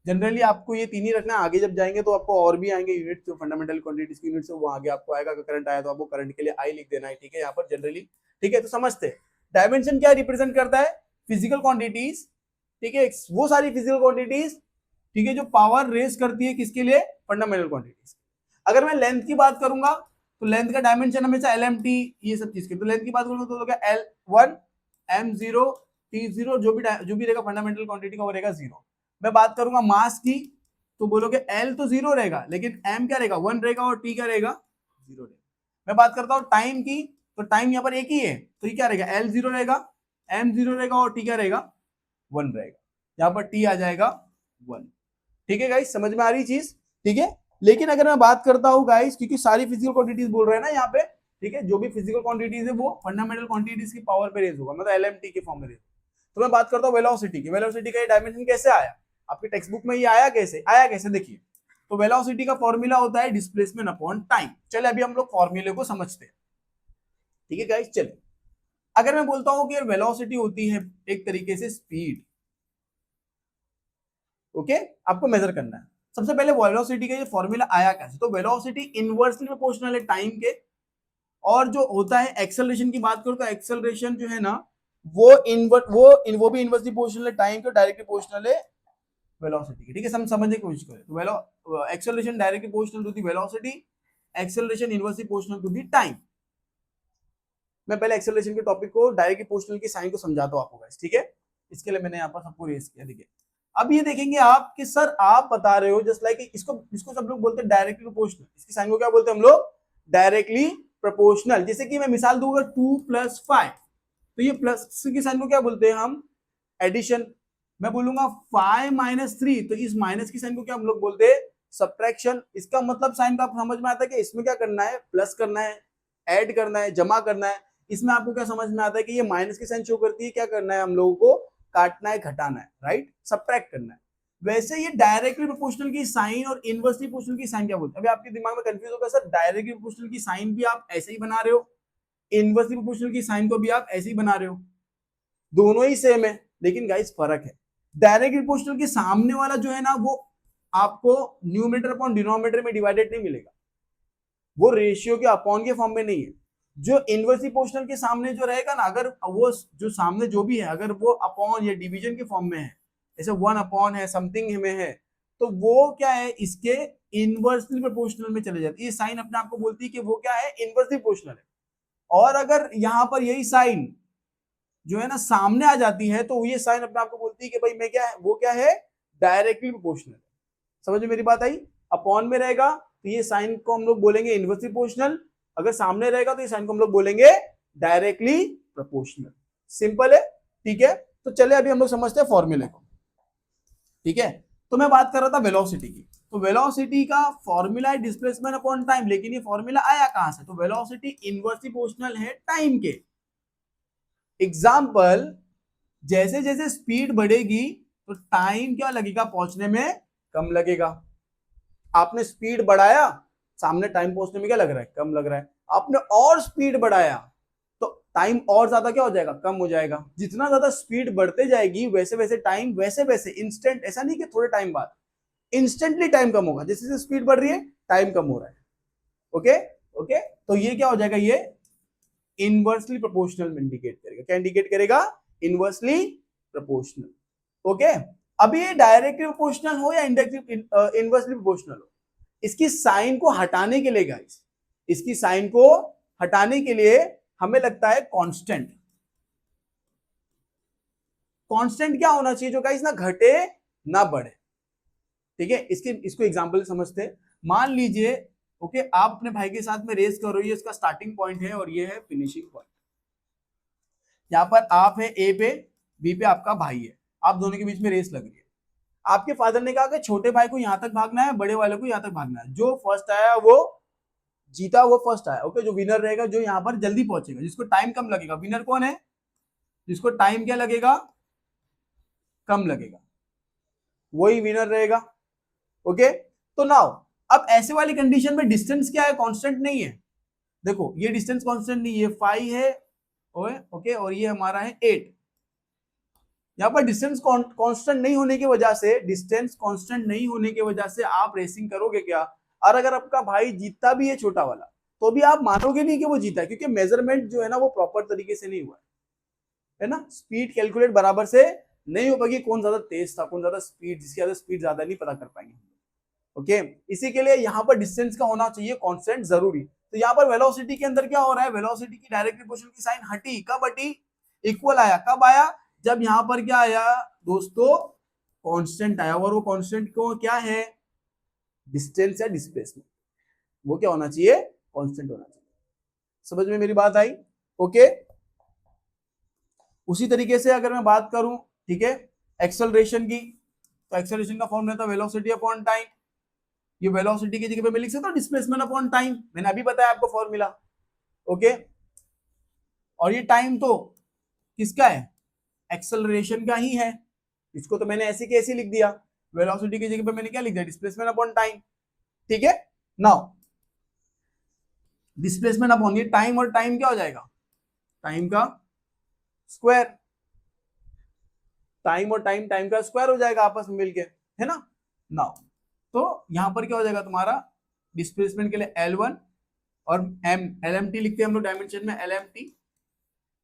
जनरली आपको ये 3 ही रखना है, आगे जब जाएंगे तो आपको और भी आएंगे यूनिट, जो फंडामेंटल क्वांटिटीज की यूनिट है वो आगे आपको आएगा। अगर करंट आया तो आपको करंट के लिए आई लिख देना है। ठीक है, यहाँ पर जनरली। ठीक है, तो समझते हैं डायमेंशन क्या रिप्रेजेंट करता है? Physical quantities. ठीक है, वो सारी फिजिकल क्वांटिटीज, ठीक है, जो पावर रेज करती है किसके लिए? Fundamental quantities. अगर मैं लेंथ की बात करूंगा तो लेंथ का डायमेंशन हमेशा LMT, ये सब चीज के, तो लेंथ की बात करूंगा तो होगा L1 M0 T0, जो भी रहेगा फंडामेंटल क्वांटिटी का वो रहेगा 0। मैं बात करूंगा मास की, तो बोलोगे L तो 0 रहेगा, लेकिन M क्या रहेगा? 1 रहेगा, और T क्या रहेगा? 0 रहेगा। मैं बात करता हूं टाइम की, तो टाइम यहाँ पर एक ही है, तो ये क्या रहेगा? L 0 रहेगा, M 0 रहेगा, और T क्या रहेगा? 1 रहेगा। यहाँ पर T आ जाएगा 1। ठीक है गाइस, समझ में आ रही चीज? ठीक है, लेकिन अगर मैं बात करता हूँ गाइस, क्योंकि सारी फिजिकल क्वांटिटीज बोल रहे हैं ना यहाँ पे, ठीक है, जो भी फिजिकल क्वांटिटीज है वो फंडामेंटल क्वांटिटीज की पावर पे रेज होगा, मतलब LMT के फॉर्म में रेज। तो मैं बात करता हूँ वेलोसिटी की। वेलोसिटी का ये डायमेंशन कैसे आया? आपकी टेक्स्ट बुक में ये आया कैसे देखिए, तो वेलोसिटी का फॉर्मूला होता है डिस्प्लेसमेंट अपॉन टाइम। चले अभी हम लोग फॉर्मूले को समझते हैं। ठीक है गाइस, चले अगर मैं बोलता हूं कि वेलोसिटी होती है एक तरीके से स्पीड, ओके, आपको मेजर करना है। सबसे पहले वेलोसिटी का ये फॉर्मूला आया कैसे? तो वेलोसिटी इनवर्सली प्रोपोर्शनल है टाइम के, और जो होता है एक्सेलरेशन की बात करो तो एक्सेलरेशन जो है ना वो भी इनवर्सली प्रोपोर्शनल है टाइम के, डायरेक्टली प्रोपोर्शनल है वेलोसिटी की। ठीक है, हम समझने की कोशिश करें तो acceleration directly proportional to the velocity, acceleration inversely proportional to the time. मैं पहले एक्सेलरेशन के टॉपिक को, डायरेक्टली प्रोपोर्शनल की साइन को समझाता हूं आपको गाइस। ठीक है, इसके लिए मैंने यहाँ पर सबको रेस किया। देखिए अब ये देखेंगे आप कि सर आप बता रहे हो जस्ट लाइक इसको इसको सब लोग बोलते हैं डायरेक्टली प्रोपोर्शनल, इसकी साइन को क्या बोलते हैं हम लोग? Directly proportional. जैसे कि मैं मिसाल दूंगा 2 + 5, तो ये प्लस के साइन को क्या बोलते हैं हम? एडिशन। मैं बोलूंगा 5 - 3, तो इस माइनस की साइन को क्या हम लोग बोलते हैं? सब्ट्रैक्शन। इसका मतलब साइन का आप समझ में आता है कि इसमें क्या करना है? प्लस करना है, ऐड करना है, जमा करना है। इसमें आपको क्या समझ में आता है कि ये माइनस की साइन शो करती है, क्या करना है हम लोगों को? काटना है, घटाना है, राइट, सब्ट्रैक्ट करना है। वैसे ये डायरेक्टली प्रोपोर्शनल की साइन और इनवर्सली प्रोपोर्शनल की साइन क्या बोलते हैं? अभी आपके दिमाग में कंफ्यूज होगा, सर डायरेक्टली प्रोपोर्शनल की साइन भी आप ऐसे ही बना रहे हो, इनवर्सली प्रोपोर्शनल की साइन को भी आप ऐसे ही बना रहे हो, दोनों ही सेम है, लेकिन गाइस फर्क है। डायरेक्ट प्रोपोर्शनल के सामने वाला जो है ना, वो आपको न्यूमरेटर अपॉन डिनोमिनेटर में डिवाइडेड नहीं मिलेगा, वो रेशियो के अपॉन के फॉर्म में नहीं है। जो इनवर्सली प्रोपोर्शनल के सामने जो रहेगा ना, अगर वो जो सामने जो भी है अगर वो अपॉन या डिवीजन के फॉर्म में है, जैसे 1 अपॉन है, समथिंग में है, तो वो क्या है? इसके इनवर्सली प्रोपोर्शनल में चले जाती है। ये साइन अपने आप को बोलती है कि वो क्या है? इनवर्सली प्रोपोर्शनल है। और अगर यहां पर यही साइन जो है ना सामने आ जाती है, तो ये साइन अपने आप को बोलती है कि भाई मैं क्या है? वो क्या है? Directly proportional. समझ में मेरी बात आई? अपॉन में रहेगा तो ये साइन को हम लोग बोलेंगे इनवर्सली प्रोपोर्शनल, अगर सामने रहेगा तो ये साइन को हम लोग बोलेंगे डायरेक्टली प्रोपोर्शनल। सिंपल है, ठीक है। तो चले अभी हम लोग समझते हैं फॉर्मूले को, ठीक है। तो मैं बात कर रहा था वेलोसिटी की, तो वेलोसिटी का फॉर्मूला है डिस्प्लेसमेंट अपॉन टाइम, लेकिन ये फॉर्मूला आया कहां से? तो वेलोसिटी इनवर्सली प्रोपोर्शनल है टाइम के। एग्जाम्पल, जैसे जैसे स्पीड बढ़ेगी तो टाइम क्या लगेगा? पहुंचने में कम लगेगा। आपने स्पीड बढ़ाया, सामने टाइम पहुंचने में क्या लग रहा है? कम लग रहा है। आपने और स्पीड बढ़ाया तो टाइम और ज्यादा क्या हो जाएगा? कम हो जाएगा। जितना ज्यादा स्पीड बढ़ते जाएगी वैसे वैसे टाइम, वैसे वैसे इंस्टेंट, ऐसा नहीं कि थोड़े टाइम बाद, इंस्टेंटली टाइम कम होगा। जैसे जैसे स्पीड बढ़ रही है टाइम कम हो रहा है। ओके ओके, तो ये क्या हो जाएगा? ये इनवर्सली प्रोपोर्शनल में इंडिकेट करेगा। क्या इंडिकेट करेगा? Inversely proportional. ओके, अब ये डायरेक्टली प्रोपोर्शनल हो या इनवर्सली प्रोपोर्शनल हो, इसकी साइन को हटाने के लिए गाइस, इसकी साइन को हटाने के लिए हमें लगता है कांस्टेंट। कांस्टेंट क्या होना चाहिए? जो गाइस ना घटे ना बढ़े, ठीक है। इसको एग्जांपल समझते हैं। मान लीजिए ओके, आप अपने भाई के साथ में रेस कर रही है, इसका स्टार्टिंग पॉइंट है और ये है फिनिशिंग पॉइंट। यहां पर आप है ए पे, बी पे आपका भाई है, आप दोनों के बीच में रेस लग रही है। आपके फादर ने कहा कि छोटे भाई को यहां तक भागना है, बड़े वाले को यहां तक भागना है, जो फर्स्ट आया वो जीता, वो फर्स्ट आया। ओके, जो विनर रहेगा, जो यहां पर जल्दी पहुंचेगा, जिसको टाइम कम लगेगा, विनर कौन है? जिसको टाइम क्या लगेगा? कम लगेगा, वही विनर रहेगा। ओके, तो नाउ अब ऐसे वाली कंडीशन में डिस्टेंस क्या है? कांस्टेंट नहीं है। देखो ये डिस्टेंस कांस्टेंट नहीं है, 5 है ओके, और ये हमारा है 8। यहाँ पर डिस्टेंस कांस्टेंट नहीं होने की वजह से, डिस्टेंस कांस्टेंट नहीं होने की वजह से आप रेसिंग करोगे क्या? और अगर आपका भाई जीतता भी है छोटा वाला, तो भी आप मानोगे नहीं कि वो जीता है, क्योंकि मेजरमेंट जो है ना वो प्रॉपर तरीके से नहीं हुआ है ना। स्पीड कैलकुलेट बराबर से नहीं हो पाएगी, कौन ज्यादा तेज था, कौन ज्यादा स्पीड, जिसकी ज्यादा स्पीड ज्यादा नहीं पता कर पाएंगे। ओके, इसी के लिए यहाँ पर डिस्टेंस का होना चाहिए कांस्टेंट जरूरी। तो यहाँ पर वेलोसिटी के अंदर क्या हो रहा है? वेलोसिटी की डायरेक्ट प्रोपोर्शनल की साइन हटी, कब हटी? इक्वल आया। कब आया? जब यहाँ पर क्या आया दोस्तों? कांस्टेंट आया। और वो कांस्टेंट को क्या है? डिस्टेंस या डिस्प्लेसमेंट, वो क्या होना चाहिए? कांस्टेंट होना चाहिए। समझ में मेरी बात आई? ओके, उसी तरीके से अगर मैं बात करूं, ठीक है, एक्सेलरेशन की, तो एक्सेलरेशन का फॉर्मूला था वेलोसिटी अपॉन टाइम। ये वेलोसिटी की जगह पे मैं लिख सकता हूं डिस्प्लेसमेंट अपॉन टाइम, मैंने अभी बताया आपको फॉर्मूला। ओके, और ये टाइम तो किसका है? एक्सेलरेशन का ही है। इसको तो मैंने ऐसे कैसे लिख दिया, वेलोसिटी की जगह पे मैंने क्या लिख दिया? Displacement upon time. ठीक है, नाउ डिस्प्लेसमेंट अपॉन ये टाइम, और टाइम क्या हो जाएगा? टाइम का स्क्वायर। टाइम और टाइम टाइम का स्क्वायर हो जाएगा आपस में मिलके, है ना। नाउ तो यहां पर क्या हो जाएगा तुम्हारा? डिस्प्लेसमेंट के लिए L1 और LMT लिखते हैं हम लोग डायमेंशन में, LMT।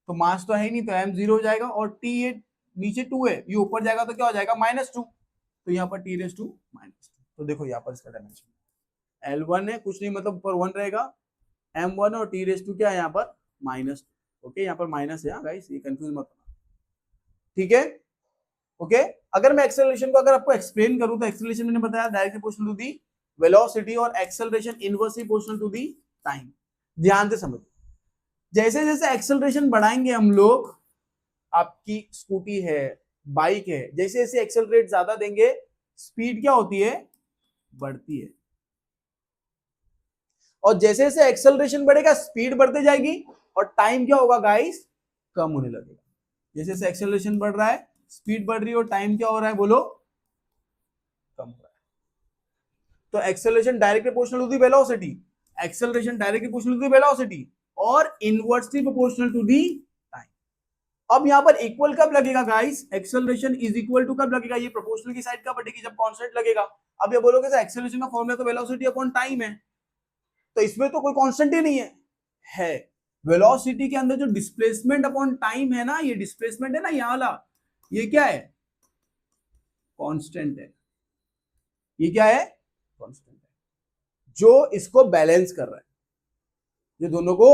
तो मास तो है ही नहीं, तो M 0 हो जाएगा, और T ये नीचे 2 है, ये ऊपर जाएगा तो क्या हो जाएगा? -2। तो यहाँ पर T⁻²। तो देखो यहाँ पर इसका डायमेंशन L1 है, कुछ नहीं मतलब ऊपर 1 रहेगा, M1 और T⁻² क्या है यहाँ पर? -2। ओके, यहाँ पर माइनस है गाइस, ये कंफ्यूज मत होना, ठीक है। ओके, अगर मैं एक्सेलरेशन को अगर आपको एक्सप्लेन करूं, तो एक्सेलरेशन मैंने बताया directly proportional to the velocity, और acceleration inversely proportional to the time. ध्यान से समझ, जैसे जैसे एक्सेलरेशन बढ़ाएंगे हम लोग, आपकी स्कूटी है, बाइक है, जैसे जैसे एक्सेलरेट ज्यादा देंगे स्पीड क्या होती है, बढ़ती है। और जैसे जैसे एक्सेलरेशन बढ़ेगा स्पीड बढ़ते जाएगी और टाइम क्या होगा गाइस, कम होने लगेगा। जैसे जैसे एक्सेलरेशन बढ़ रहा है, स्पीड बढ़ रही है और टाइम क्या हो रहा है, बोलो, कम हो रहा है। तो acceleration direct proportional to the velocity, acceleration direct proportional to the velocity और inversely proportional to the time. अब यहां पर इक्वल कब लगेगा guys, acceleration is equal to कब लगेगा, ये प्रोपोर्शनल की साइड कब बढ़ेगी, जब कांस्टेंट लगेगा। अब ये बोलोगे सर एक्सेलरेशन का फॉर्मूला तो वेलोसिटी अपॉन टाइम है, तो इसमें तो कोई कांस्टेंट ही नहीं है वेलोसिटी के अंदर जो डिस्प्लेसमेंट अपॉन टाइम है ना, ये डिस्प्लेसमेंट है ना यहां वाला, ये क्या है, कांस्टेंट है। ये क्या है, कांस्टेंट है जो इसको बैलेंस कर रहा है, जो दोनों को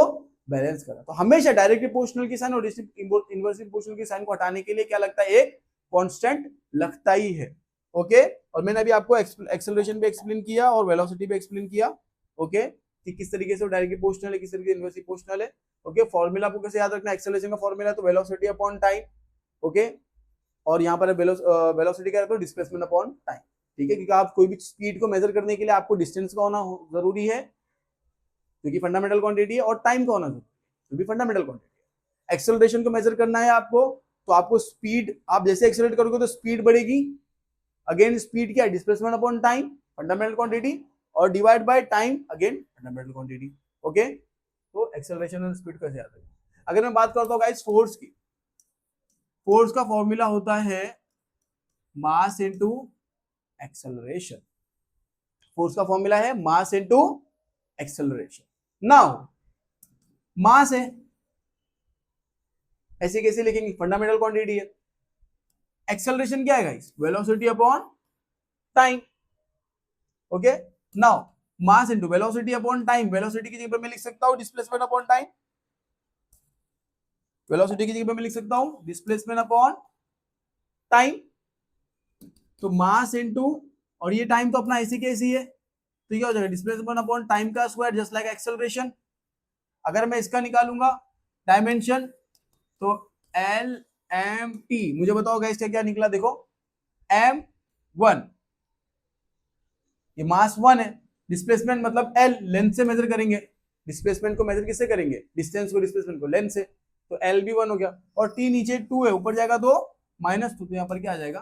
बैलेंस कर रहा है। तो हमेशा डायरेक्ट प्रोपोर्शनल की साइन और इनवर्स प्रोपोर्शनल की साइन को हटाने के लिए क्या लगता है, एक कांस्टेंट लगता ही है। ओके, और मैंने अभी आपको एक्सेलरेशन भी एक्सप्लेन किया और वेलोसिटी भी एक्सप्लेन किया। ओके, कि किस तरीके से डायरेक्ट प्रोपोर्शनल है, किस तरीके से इनवर्स प्रोपोर्शनल है। ओके, फॉर्मूला आपको कैसे याद रखना है, एक्सेलरेशन का फॉर्मूला तो वेलोसिटी अपॉन टाइम। ओके, और यहाँ पर वेलोसिटी क्या रहता है, डिस्प्लेसमेंट अपॉन टाइम। ठीक है, क्योंकि आप कोई भी स्पीड को मेजर करने के लिए आपको डिस्टेंस का होना जरूरी है, क्योंकि फंडामेंटल क्वांटिटी है, और टाइम का होना जरूरी है, क्योंकि फंडामेंटल क्वांटिटी है। एक्सेलरेशन को मेजर करना है आपको, तो आपको स्पीड, आप जैसे एक्सेलरेट करोगे तो स्पीड बढ़ेगी। अगेन स्पीड क्या है, displacement upon time, fundamental quantity, और divide by time, again fundamental quantity. Okay, तो एक्सेलरेशन और स्पीड कैसे याद रखें। अगर मैं बात करता हूँ गाइस फोर्स की, फोर्स का फॉर्मूला होता है मास इनटू एक्सेलरेशन। फोर्स का फॉर्मूला है mass into acceleration. Now mass है, ऐसे कैसे लिखेंगे, फंडामेंटल क्वांटिटी है। एक्सेलरेशन क्या है guys, velocity upon time. Okay, now mass into velocity upon time, velocity की जगह पर मैं लिख सकता हूं डिस्प्लेसमेंट अपॉन टाइम, वेलोसिटी की जगह पर मैं लिख सकता हूं डिस्प्लेसमेंट अपॉन टाइम। तो मास इनटू, और ये टाइम तो अपना ऐसी कैसी है, तो क्या हो जाएगा, डिस्प्लेसमेंट अपॉन टाइम का स्क्वायर, जस्ट लाइक एक्सेलरेशन। अगर मैं इसका निकालूंगा डायमेंशन, तो एल एम टी, मुझे बताओ गाइस क्या क्या निकला, देखो m1, ये मास 1 है, डिस्प्लेसमेंट मतलब एल, लेंथ से मेजर करेंगे, डिस्प्लेसमेंट को मेजर किससे करेंगे, डिस्टेंस को डिस्प्लेसमेंट को लेंथ से, तो एल भी 1 हो गया, और टी नीचे 2 है, ऊपर जाएगा तो -2, तो यहाँ पर क्या आ जाएगा,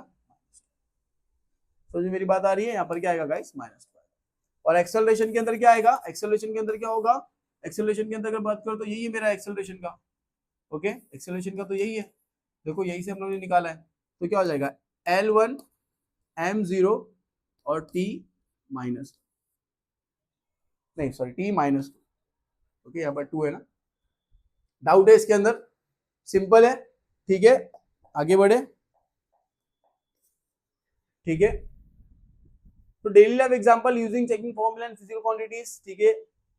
तो जो मेरी बात आ रही है, यहाँ पर क्या आएगा गाइस, -2। और एक्सेलरेशन के अंदर क्या आएगा, एक्सेलरेशन के अंदर क्या होगा, एक्सेलरेशन के अंदर अगर बात करो तो यही है मेरा एक्सेलरेशन का। ओके, एक्सेलरेशन का तो यही है, देखो यही से हम लोगों ने निकाला है, तो क्या हो जाएगा L1 m0 और t माइनस, नहीं सॉरी t -2। ओके, यहाँ पर 2 है ना, डाउट है इसके अंदर, सिंपल है। ठीक है, आगे बढ़े। ठीक है, तो daily life example using checking formula and physical quantities. ठीक है,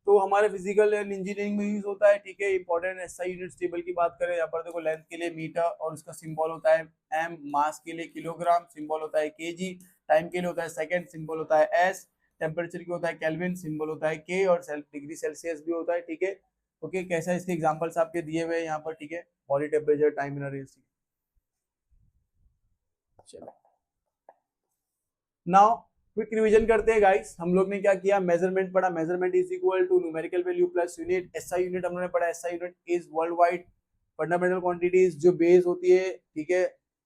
तो हमारे फिजिकल एंड इंजीनियरिंग में यूज होता है। ठीक है, इंपॉर्टेंट एसआई यूनिट्स टेबल की बात करें, यहाँ पर देखो लेंथ के लिए मीटर और उसका सिंबल होता है एम, मास के लिए किलोग्राम, सिंबल होता है केजी, टाइम के लिए होता है सेकंड, सिंबल होता है एस, टेम्परेचर की होता है केल्विन, सिंबल होता है के, और डिग्री सेल्सियस भी होता है। ठीक है, ओके, कैसा इसके एग्जांपल्स आपके दिए हुए हैं यहाँ पर। ठीक है, बॉडी टेम्परेचर, टाइम एनर्जी। चलो नाउ क्विक रिवीजन करते हैं गाइस। हम लोग ने क्या किया, मेजरमेंट पढ़ा, measurement is equal to numerical value plus unit. SI unit हम लोगों ने पढ़ा, SI unit is world wide fundamental quantities, जो बेस होती है। ठीक है,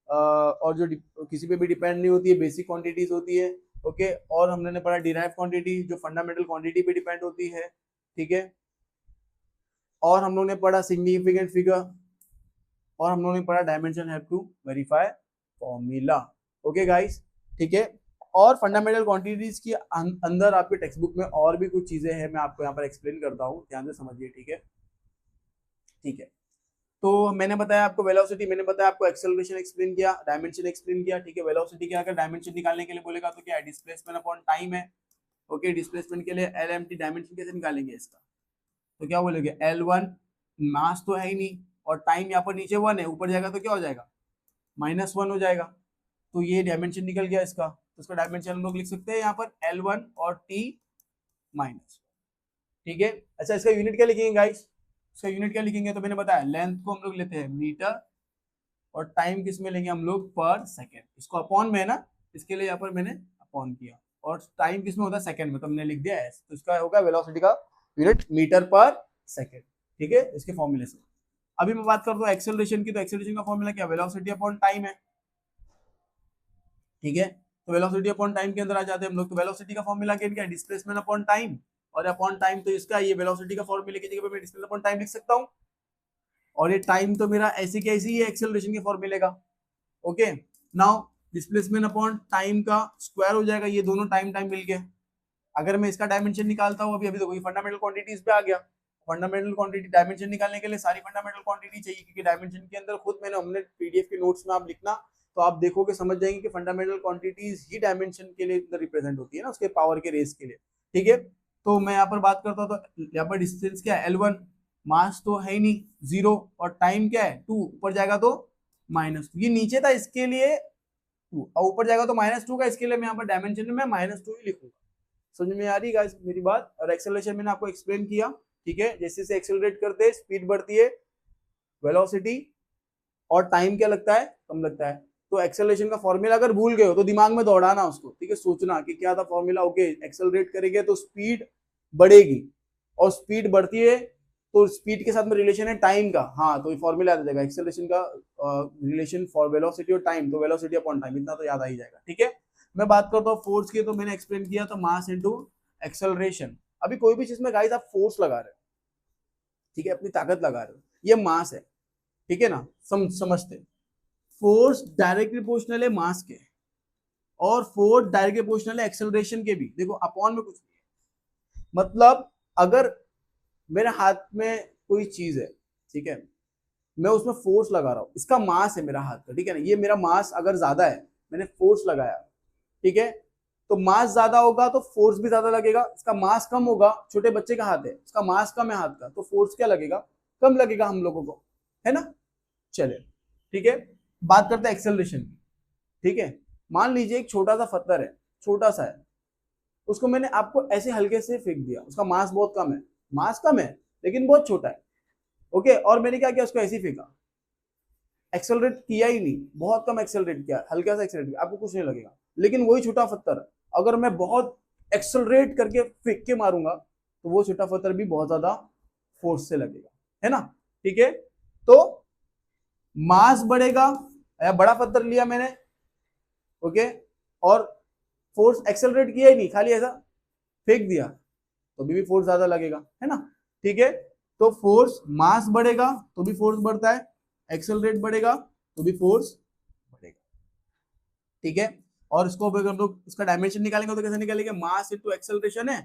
और जो किसी पे भी डिपेंड नहीं होती है, बेसिक क्वांटिटीज होती है। ओके, और हम लोगों ने पढ़ा डिराइव क्वांटिटी, जो फंडामेंटल क्वांटिटी पे डिपेंड होती है। ठीक है, और हम लोग ने पढ़ा सिग्निफिकेंट फिगर, और हम लोगों ने पढ़ा dimension have to verify formula. Okay guys, ठीक है, और फंडामेंटल क्वांटिटीज की अंदर आपके टेक्स्ट बुक में और भी कुछ चीजें हैं, मैं आपको यहाँ पर एक्सप्लेन करता हूँ, ध्यान से समझिए। ठीक है, ठीक है, तो मैंने बताया आपको वेलोसिटी, मैंने बताया आपको एक्सेलरेशन एक्सप्लेन किया, डायमेंशन एक्सप्लेन किया। ठीक है, वेलोसिटी के अगर डायमेंशन निकालने के लिए बोलेगा तो क्या है, डिस्प्लेसमेंट अपॉन टाइम है। ओके, डिस्प्लेसमेंट के लिए एल एम टी, डायमेंशन कैसे निकालेंगे इसका, तो क्या बोलोगे L1, मास तो है ही नहीं, और टाइम यहाँ पर नीचे 1 है, ऊपर जाएगा तो क्या हो जाएगा, -1 हो जाएगा, तो ये डायमेंशन निकल गया इसका। तो इसका डायमेंशन हम लोग लिख सकते हैं यहाँ पर L1 और T माइनस। ठीक है। अच्छा, इसका यूनिट क्या लिखेंगे गाइस? इसका यूनिट क्या लिखेंगे? तो मैंने बताया लेंथ को हम लोग लेते हैं मीटर और टाइम किस में लेंगे हम लोग? पर सेकेंड। इसको अपॉन में है ना, इसके लिए यहाँ पर मैंने अपॉन किया, और टाइम किस में होता है? सेकेंड में, तो हमने लिख दिया एस। तो इसका होगा वेलोसिटी का यूनिट मीटर पर सेकेंड। ठीक है, इसके फॉर्मूले से। अभी मैं बात करता हूँ एक्सेलरेशन की, तो एक्सेलरेशन का फॉर्मूला क्या? वेलोसिटी अपॉन टाइम है। ठीक है, तो वेलोसिटी अपॉन टाइम के अंदर आ जाते हैं हम लोग। तो वेलोसिटी का फॉर्मूला क्या है? डिस्प्लेसमेंट अपॉन टाइम, और अपॉन टाइम तो इसका ये वेलोसिटी का फॉर्मूले की जगह पे मैं डिस्प्लेसमेंट अपॉन टाइम लिख सकता हूँ, और ये टाइम तो मेरा ऐसे के ऐसे ही है एक्सेलरेशन के फॉर्मूले का। Okay, now displacement upon time का स्क्वायर हो जाएगा, ये दोनों टाइम टाइम मिलके। अगर मैं इसका डायमेंशन निकालता हूँ, अभी अभी देखो ये फंडामेंटल क्वांटिटीज पे आ गया। फंडामेंटल क्वांटिटी डायमेंशन निकालने के लिए सारी फंडामेंटल क्वांटिटी चाहिए, क्योंकि डायमेंशन के अंदर खुद मैंने हमने पीडीएफ के नोट्स में आप लिखना, तो आप देखोगे समझ जाएंगे कि फंडामेंटल क्वांटिटीज ही डायमेंशन के लिए रिप्रेजेंट होती है ना, उसके पावर के रेस के लिए। ठीक है, तो मैं यहाँ पर बात करता हूँ, तो यहाँ पर डिस्टेंस क्या है? L1, मास तो है ही नहीं, 0, और टाइम क्या है? 2, ऊपर जाएगा तो माइनस, ये नीचे था इसके लिए 2, और ऊपर जाएगा तो -2 का, इसके लिए मैं यहाँ पर डायमेंशन में -2 ही लिखूंगा। समझ में आ रही गाइस मेरी बात? और एक्सेलरेशन मैंने आपको एक्सप्लेन किया। ठीक है, जैसे जैसे एक्सेलरेट करते हैं स्पीड बढ़ती है, वेलोसिटी और टाइम क्या लगता है? कम लगता है। तो एक्सेलरेशन का फॉर्मूला अगर भूल गए हो तो दिमाग में दौड़ाना उसको, ठीक है, सोचना कि क्या था फॉर्मूला। ओके, एक्सेलरेट करेंगे तो स्पीड बढ़ेगी, और स्पीड बढ़ती है तो स्पीड के साथ में रिलेशन है टाइम का। हाँ, तो ये फॉर्मूला याद आ जाएगा, एक्सेलरेशन का रिलेशन फॉर वेलोसिटी और टाइम, तो वेलोसिटी अपॉन टाइम, इतना तो याद आ ही जाएगा। ठीक है, मैं बात करता हूँ फोर्स की, तो मैंने एक्सप्लेन किया था मास इनटू एक्सेलरेशन। अभी कोई भी चीज में गाइस आप फोर्स लगा रहे हो, ठीक है, अपनी ताकत लगा रहे हो, ये मास है। ठीक है ना, समझते। फोर्स डायरेक्टली प्रोपोर्शनल है मास के, और फोर्स डायरेक्टली प्रोपोर्शनल है एक्सेलरेशन के भी। देखो अपॉन में कुछ नहीं है, मतलब अगर मेरे हाथ में कोई चीज है, ठीक है, मैं उसमें फोर्स लगा रहा हूं, इसका मास है मेरा हाथ का, ठीक है ना, ये मेरा मास अगर ज्यादा है, मैंने फोर्स लगाया, ठीक है, तो मास ज्यादा होगा तो फोर्स भी ज्यादा लगेगा। इसका मास कम होगा, छोटे बच्चे का हाथ है, इसका मास कम है हाथ का, तो फोर्स क्या लगेगा? कम लगेगा हम लोगों को, है ना। चले, ठीक है, बात करते हैं एक्सेलरेशन की। ठीक है, मान लीजिए एक छोटा सा पत्थर है, छोटा सा है, उसको मैंने आपको ऐसे हल्के से फेंक दिया, उसका मास बहुत कम है, मास कम है लेकिन बहुत छोटा है। ओके, और मैंने क्या किया? उसको ऐसे ही फेंका, एक्सेलरेट किया ही नहीं, बहुत कम एक्सेलरेट किया, हल्का सा एक्सेलरेट किया, आपको कुछ नहीं लगेगा। लेकिन वही छोटा पत्थर अगर मैं बहुत एक्सेलरेट करके फेंक के मारूंगा, तो वो छोटा पत्थर भी बहुत ज्यादा फोर्स से लगेगा, है ना। ठीक है, तो मास बढ़ेगा, या बड़ा पत्थर लिया मैंने, ओके, और फोर्स एक्सेलरेट किया ही नहीं, खाली ऐसा फेंक दिया, तो भी फोर्स ज्यादा लगेगा, है ना। ठीक है, तो फोर्स मास बढ़ेगा तो भी फोर्स बढ़ता है, एक्सेलरेट बढ़ेगा तो भी फोर्स बढ़ेगा। ठीक है, और इसको अगर हम लोग इसका डायमेंशन निकालेंगे तो कैसे निकालेंगे? मास इनटू एक्सेलरेशन है।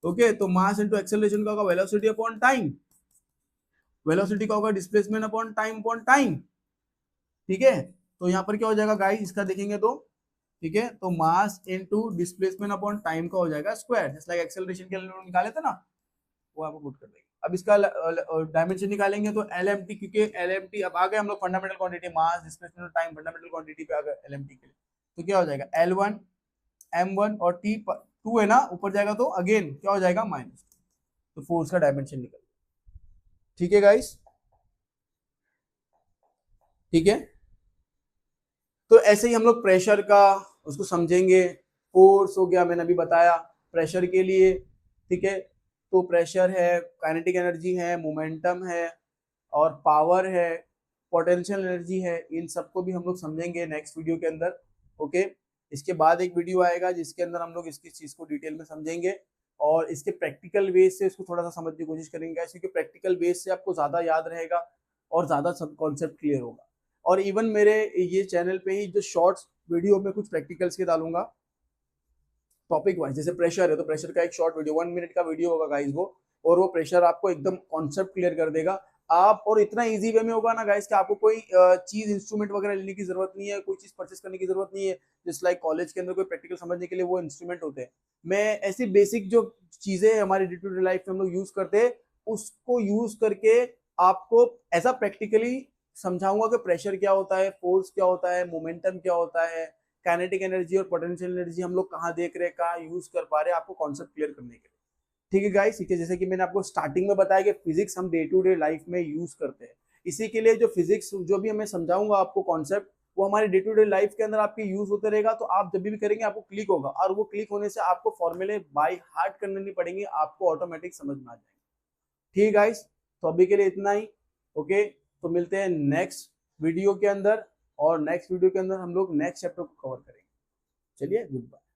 ओके, तो मास इनटू एक्सेलरेशन का होगा वेलोसिटी अपॉन टाइम, वेलोसिटी का होगा displacement upon time upon time. ठीक है, तो यहाँ पर क्या हो जाएगा गाइस, इसका देखेंगे तो, ठीक है, तो mass into displacement upon time का हो जाएगा स्क्वायर, जस्ट लाइक एक्सेलरेशन के लिए निकाले थे ना, वो आपको पुट कर देंगे। अब इसका डायमेंशन निकालेंगे तो एल एम टी, क्योंकि एल एम टी अब आ गए हम लोग फंडामेंटल क्वांटिटी, मास डिस्प्लेसमेंट टाइम फंडामेंटल क्वांटिटी पे आ गए एल एम टी के लिए, तो क्या हो जाएगा? L1 M1 और T2 है ना, ऊपर जाएगा तो अगेन क्या हो जाएगा? माइनस। तो फोर्स का डायमेंशन निकल। ठीक है गाइस, ठीक है, तो ऐसे ही हम लोग प्रेशर का उसको समझेंगे। फोर्स हो गया, मैंने अभी बताया प्रेशर के लिए। ठीक है, तो प्रेशर है, काइनेटिक एनर्जी है, मोमेंटम है, और पावर है, पोटेंशियल एनर्जी है, इन सबको भी हम लोग समझेंगे नेक्स्ट वीडियो के अंदर। ओके, इसके बाद एक वीडियो आएगा जिसके अंदर हम लोग इसकी चीज को डिटेल में समझेंगे, और इसके प्रैक्टिकल बेस से इसको थोड़ा सा समझने की कोशिश करेंगे, क्योंकि प्रैक्टिकल बेस से आपको ज्यादा याद रहेगा और ज्यादा सब कॉन्सेप्ट क्लियर होगा। और इवन मेरे ये चैनल पे ही जो शॉर्ट्स वीडियो में कुछ प्रैक्टिकल्स के डालूंगा टॉपिक वाइज, जैसे प्रेशर है तो प्रेशर का एक शॉर्ट वीडियो 1 मिनट का वीडियो होगा गाइस वो, और वो प्रेशर आपको एकदम कॉन्सेप्ट क्लियर कर देगा आप, और इतना इजी वे में होगा ना गाइस कि आपको कोई चीज इंस्ट्रूमेंट वगैरह लेने की जरूरत नहीं है, कोई चीज परचेस करने की जरूरत नहीं है। जस्ट लाइक कॉलेज के अंदर कोई प्रैक्टिकल समझने के लिए वो इंस्ट्रूमेंट होते हैं, मैं ऐसी बेसिक जो चीजें हमारी डे टू डे लाइफ में हम लोग यूज करते हैं, उसको यूज करके आपको ऐसा प्रैक्टिकली समझाऊंगा कि प्रेशर क्या होता है, फोर्स क्या होता है, मोमेंटम क्या होता है, काइनेटिक एनर्जी और पोटेंशियल एनर्जी हम लोग कहाँ देख रहे हैं, कहाँ यूज कर पा रहे हैं, आपको कॉन्सेप्ट क्लियर करने के लिए। ठीक है गाइस, ठीक है, जैसे कि मैंने आपको स्टार्टिंग में बताया कि फिजिक्स हम डे टू डे लाइफ में यूज करते हैं। इसी के लिए जो फिजिक्स जो भी मैं समझाऊंगा आपको कॉन्सेप्ट, वो हमारे डे टू डे लाइफ के अंदर आपके यूज होते रहेगा। तो आप जब भी करेंगे आपको क्लिक होगा, और वो क्लिक होने से आपको फॉर्मूले बाय हार्ट करने नहीं पड़ेंगे, आपको ऑटोमेटिक समझ में आ जाएंगे। ठीक है गाइस, तो अभी के लिए इतना ही। ओके, तो मिलते हैं नेक्स्ट वीडियो के अंदर, और नेक्स्ट वीडियो के अंदर हम लोग नेक्स्ट चैप्टर को कवर करेंगे। चलिए, गुड बाय।